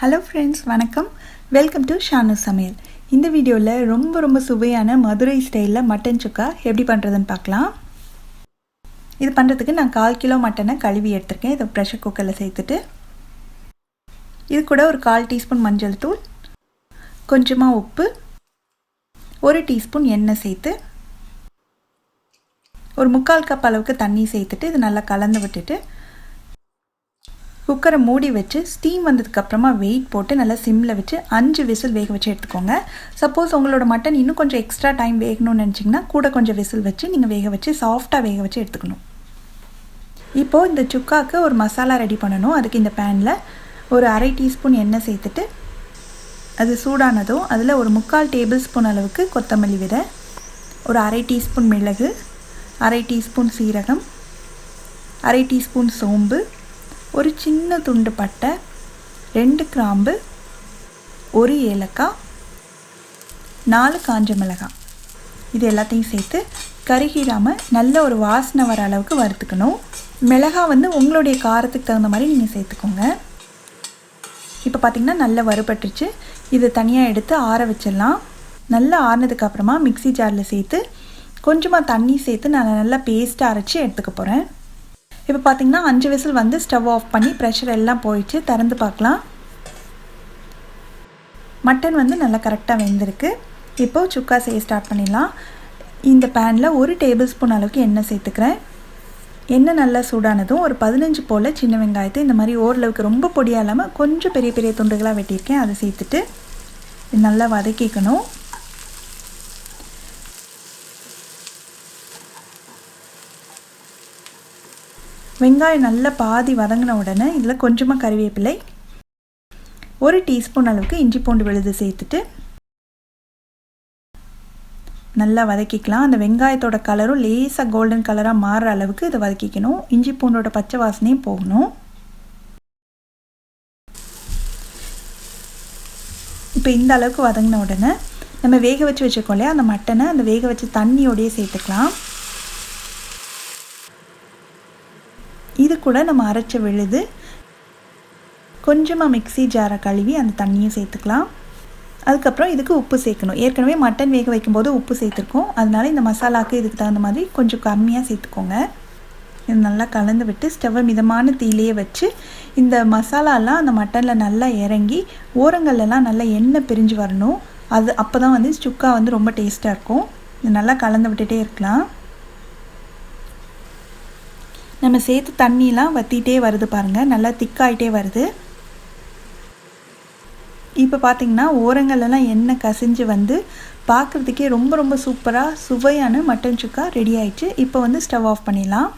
Hello friends, வணக்கம். Welcome to Shanu சமையல். இந்த வீடியோவில் ரொம்ப சுவையான மதுரை ஸ்டைலில் மட்டன் சுக்கா எப்படி பண்ணுறதுன்னு பார்க்கலாம். இது பண்ணுறதுக்கு நான் 1/4 கிலோ மட்டனை கழுவி எடுத்திருக்கேன். இதை ப்ரெஷர் குக்கரில் சேர்த்துட்டு இது கூட ஒரு 1/4 டீஸ்பூன் மஞ்சள் தூள், கொஞ்சமாக உப்பு, 1 டீஸ்பூன் எண்ணெய் சேர்த்து ஒரு 3/4 கப் அளவுக்கு தண்ணி சேர்த்துட்டு இது நல்லா கலந்து விட்டுட்டு குக்கரை மூடி வச்சு ஸ்டீம் வந்ததுக்கப்புறமா வெயிட் போட்டு நல்லா சிம்மில் வச்சு 5 விசில் வேக வச்சு எடுத்துக்கோங்க. சப்போஸ் உங்களோட மட்டன் இன்னும் கொஞ்சம் எக்ஸ்ட்ரா டைம் வேகணும்னு நினச்சிங்கன்னா கூட கொஞ்சம் விசில் வச்சு நீங்கள் வேக வச்சு சாஃப்டாக வேக வச்சு எடுத்துக்கணும். இப்போது இந்த சுக்காவுக்கு ஒரு மசாலா ரெடி பண்ணணும். அதுக்கு இந்த பேனில் ஒரு 1/2 டீஸ்பூன் எண்ணெய் சேர்த்துட்டு அது சூடானதும் அதில் ஒரு 3/4 டேபிள் ஸ்பூன் அளவுக்கு கொத்தமல்லி விதை, ஒரு 1/2 டீஸ்பூன் மிளகு, 1/2 டீஸ்பூன் சீரகம், 1/2 டீஸ்பூன் சோம்பு, ஒரு சின்ன துண்டு பட்டை, 2 கிராம்பு, 1 ஏலக்காய், 4 காஞ்ச மிளகாய், இது எல்லாத்தையும் சேர்த்து கருகிடாமல் நல்ல ஒரு வாசனை வர அளவுக்கு வறுத்துக்கணும். மிளகாய் உங்களுடைய காரத்துக்கு தகுந்த மாதிரி நீங்கள் சேர்த்துக்கோங்க. இப்போ பார்த்திங்கன்னா நல்லா வறுபட்டுருச்சு. இதை தனியாக எடுத்து ஆற வச்சிடலாம். நல்லா ஆறினதுக்கப்புறமா மிக்ஸி ஜாரில் சேர்த்து கொஞ்சமாக தண்ணி சேர்த்து நான் நல்லா பேஸ்ட்டாக அரைச்சி எடுத்துக்க போகிறேன். இப்போ பார்த்திங்கன்னா 5 விசில் ஸ்டவ் ஆஃப் பண்ணி ப்ரெஷர் எல்லாம் போயிடுச்சு. திறந்து பார்க்கலாம். மட்டன் நல்லா கரெக்டாக வெந்திருக்கு. இப்போது சுக்கா செய்ய ஸ்டார்ட் பண்ணிடலாம். இந்த பேனில் 1 டேபிள் ஸ்பூன் அளவுக்கு எண்ணெய் சேர்த்துக்கிறேன். எண்ணெய் நல்லா சூடானதும் ஒரு 15 போல் சின்ன வெங்காயத்தை இந்த மாதிரி ஓரளவுக்கு ரொம்ப பொடியாக இல்லாமல் கொஞ்சம் பெரிய துண்டுகளாக வெட்டியிருக்கேன். அதை சேர்த்துட்டு நல்லா வதக்கிக்கணும். வெங்காயம் நல்லா பாதி வதங்கின உடனே இதில் கொஞ்சமாக கறிவேப்பிலை, 1 டீஸ்பூன் அளவுக்கு இஞ்சி பூண்டு விழுது சேர்த்துட்டு நல்லா வதக்கிக்கலாம். அந்த வெங்காயத்தோட கலரும் லேசாக கோல்டன் கலராக மாறுற அளவுக்கு இதை வதக்கிக்கணும். இஞ்சி பூண்டோட பச்சை வாசனையும் போகணும். இப்போ இந்த அளவுக்கு வதங்கின உடனே நம்ம வேக வச்சு வச்சுருக்கோம் இல்லையா, அந்த மட்டனை அந்த வேக வச்சு தண்ணியோடையே சேர்த்துக்கலாம். இது கூட நம்ம அரைச்ச விழுது, கொஞ்சமாக மிக்ஸி ஜாரை கழுவி அந்த தண்ணியும் சேர்த்துக்கலாம். அதுக்கப்புறம் இதுக்கு உப்பு சேர்க்கணும். ஏற்கனவே மட்டன் வேக வைக்கும்போது உப்பு சேர்த்துருக்கோம். அதனால இந்த மசாலாவுக்கு இதுக்கு தகுந்த மாதிரி கொஞ்சம் கம்மியாக சேர்த்துக்கோங்க. இது நல்லா கலந்து விட்டு ஸ்டவ்வை மிதமான தீயிலேயே வச்சு இந்த மசாலாலாம் அந்த மட்டனில் நல்லா இறங்கி ஓரங்கள்லாம் நல்லா எண்ணெய் பிரிஞ்சு வரணும். அது அப்போ தான் சுக்கா ரொம்ப டேஸ்ட்டாக இருக்கும். இது நல்லா கலந்து விட்டுட்டே இருக்கலாம். நம்ம சேர்த்து தண்ணிலாம் வற்றிட்டே வருது பாருங்கள், நல்லா திக்காயிட்டே வருது. இப்போ பார்த்திங்கன்னா ஓரங்கள்லாம் எண்ணெய் கசிஞ்சு பார்க்குறதுக்கே ரொம்ப சூப்பராக சுவையான மட்டன் சுக்கா ரெடி ஆயிடுச்சு. இப்போ ஸ்டவ் ஆஃப் பண்ணிடலாம்.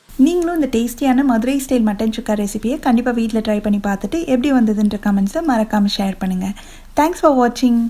நீங்களும் இந்த டேஸ்டியான மதுரை ஸ்டைல் மட்டன் சுக்கா ரெசிபியை கண்டிப்பாக வீட்டில் ட்ரை பண்ணி பார்த்துட்டு எப்படி வந்ததுன்ற கமெண்ட்ஸை மறக்காமல் ஷேர் பண்ணுங்கள். தேங்க்ஸ் ஃபார் வாட்சிங்.